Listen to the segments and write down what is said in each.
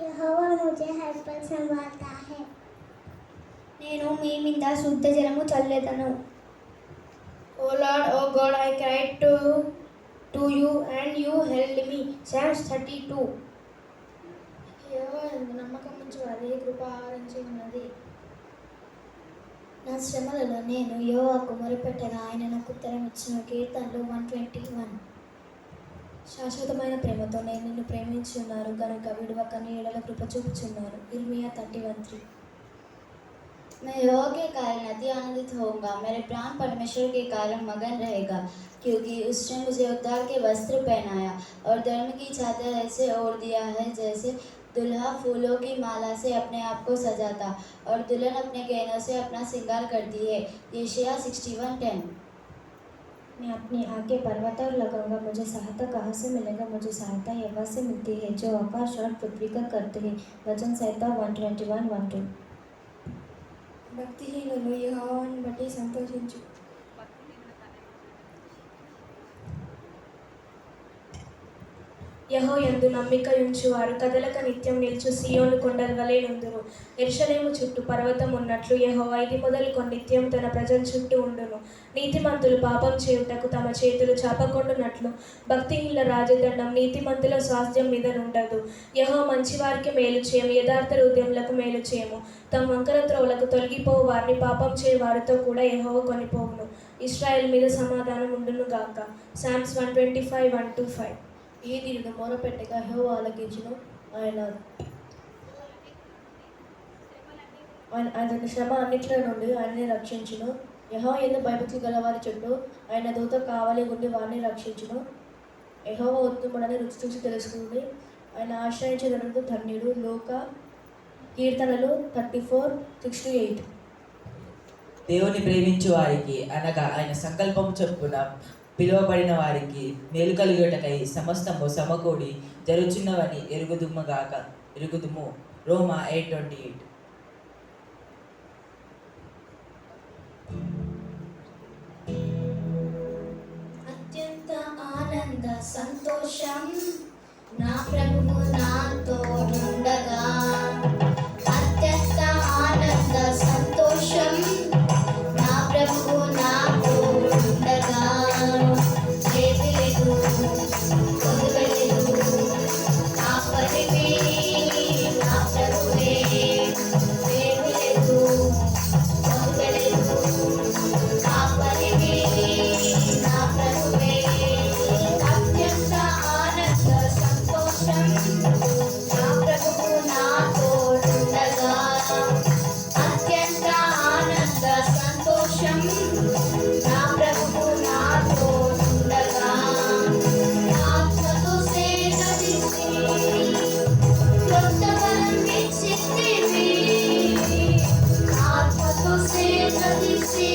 यहोवा मुझे हर पल संभालता है। నేను మీ మీద శుద్ధ జలము చల్లేదను. O Lord, O God, I cried to you and you held me. Psalms 32. యెహోవా యందు నమ్మకం ఉంచు వారి కృప ఆవరించి ఉన్నది. నా శ్రమలలో నేను యెహోవాకు మొరపెట్టగా ఆయన నాకు ఉత్తరం ఇచ్చిన. కీర్తనలు 121. శాశ్వతమైన ప్రేమతో నేను నిన్ను ప్రేమించి ఉన్నారు కనుక విడువక నీ ఎడల కృప చూపుచున్నారు. ఇర్మియా 31:3. मैं यहोवा के कारण अति आनंदित होऊंगा, मेरे प्राण परमेश्वर के कारण मगन रहेगा, क्योंकि उसने मुझे उद्धार के वस्त्र पहनाया और धर्म की चादर ऐसे ओढ़ दिया है जैसे दुल्हा फूलों की माला से अपने आप को सजाता और दुल्हन अपने गहनों से अपना श्रृंगार करती है. यशायाह 61:10. मैं अपनी आगे पर्वत और लगाऊंगा, मुझे सहायता कहाँ से मिलेगा? मुझे सहायता यहोवा से मिलती है जो आकाश और पृथ्वी का करते हैं. वचन संहिता 121:1-2. భక్తిహీనులు యెహోవాను బట్టి సంతోషించు. యెహోవాయందు నమ్మిక ఉంచువారు కదలక నిత్యం నిలుచు సీయోను కొండల వలె నుందురు. యెరూషలేము చుట్టూ పర్వతం ఉన్నట్లు యెహోవా ఇది మొదలుకొని నిత్యం తన ప్రజల చుట్టూ ఉండును. నీతిమంతులు పాపం చేయుటకు తమ చేతులు చాపకుండునట్లు భక్తిహీనుల రాజదండం నీతిమంతుల స్వాస్థ్యం మీద నుండదు. యెహోవా మంచివారికి మేలు చేయము, యథార్థ హృదయములకు మేలు చేయము. తమ వంకర త్రోవలకు తొలగిపోవు వారిని పాపం చేయ వారితో కూడా యెహోవా కొనిపోవును. ఇశ్రాయేల్ మీద సమాధానం ఉండును గాక. Psalms 125:1-5. ఈ దీనుడు మొరపెట్టగా యెహోవా ఆలకించును. ఆయన శ్రమ అన్నిట్లో నుండి ఆయన్ని రక్షించును. యెహోవా యందు భయభక్తి గలవారి చుట్టూ ఆయన దూత కావలి ఉండి వారిని రక్షించును. యెహోవా ఉత్తముడని రుచి చూసి తెలుసుకుంది, ఆయన ఆశ్రయించేదనుడు ధన్యుడు. లోక కీర్తనలు 34:6-8. దేవుని ప్రేమించు వారికి అనగా ఆయన సంకల్పం చొప్పున పిలువబడిన వారికి మేలు కలుగుటకై సమస్తము సమకూడి జరుగుచున్నవని ఎరుగుదుము. రోమా 8:28. అత్యంత ఆనంద సంతోషం నా ప్రభువు నాతో ఉండగా, అత్యంత ఆనంద సంతోషం నా ప్రభువు నాతో ఉండగా, చేతులేదు వదిలేదు కాపరివే నా ప్రభువే, చేతులేదు వదిలేదు కాపరివే నా ప్రభువే. అత్యంత ఆనంద సంతోషం నా ప్రభువు నాతో ఉండగా, అత్యంత ఆనంద సంతోషం నా ప్రభువు నాతో ఉండగా, ఆత్మతో సేదీసి క్రొత్త బలం ఇచ్చితివి, ఆత్మతో సేదీసి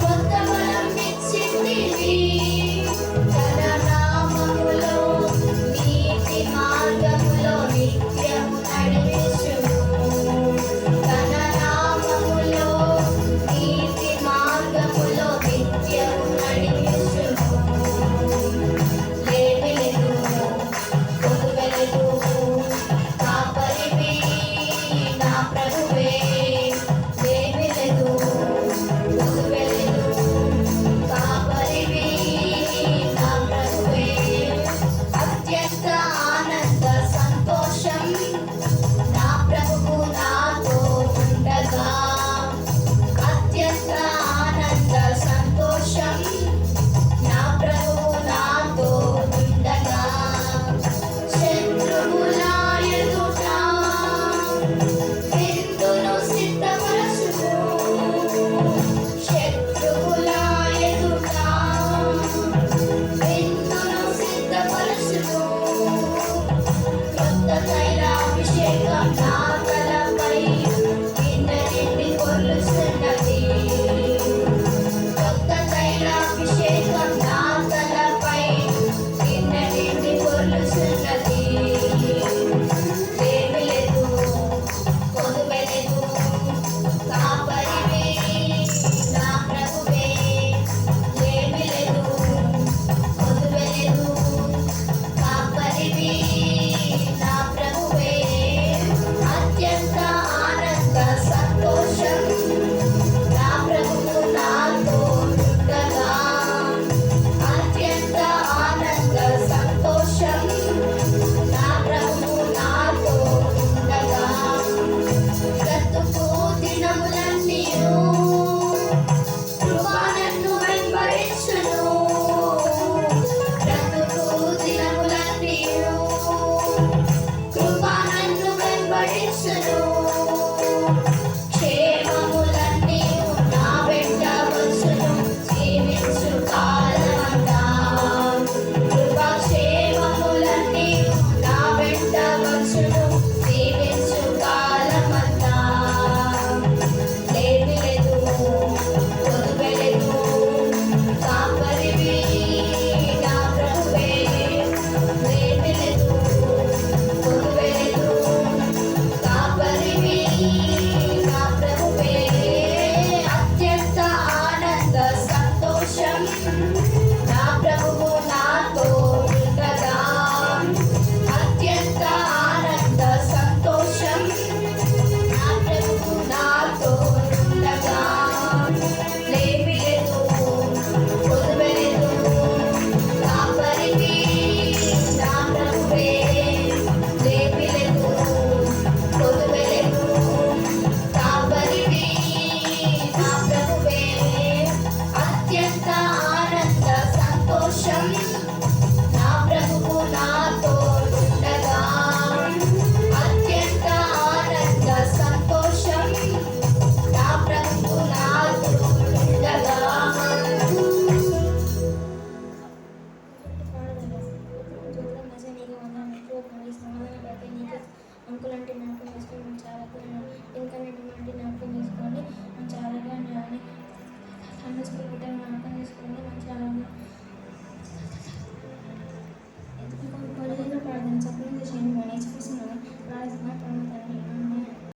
క్రొత్త బలం ఇచ్చితివి. తన నామములో నీతి మార్గములో నిత్యము నడిపించుము, తన నామములో నీతి మార్గములో నిత్యము నడిపించుము. లేమిలేదు కొదువెలేదు కాపరివి నా ప్రభువే, లేమిలేదు కొదువెలేదు కాపరివి నా ప్రభువే. అత్యంత ఆనంద సంతోషం నా ప్రభువు నాతో ఉండగా, అత్యంత ఆనంద సంతోషం నా ప్రభువు నాతో ఉండగా. శత్రువుల ఎదుట విందును సిద్ధపరచుము, శత్రువుల ఎదుట విందును సిద్ధపరచుము.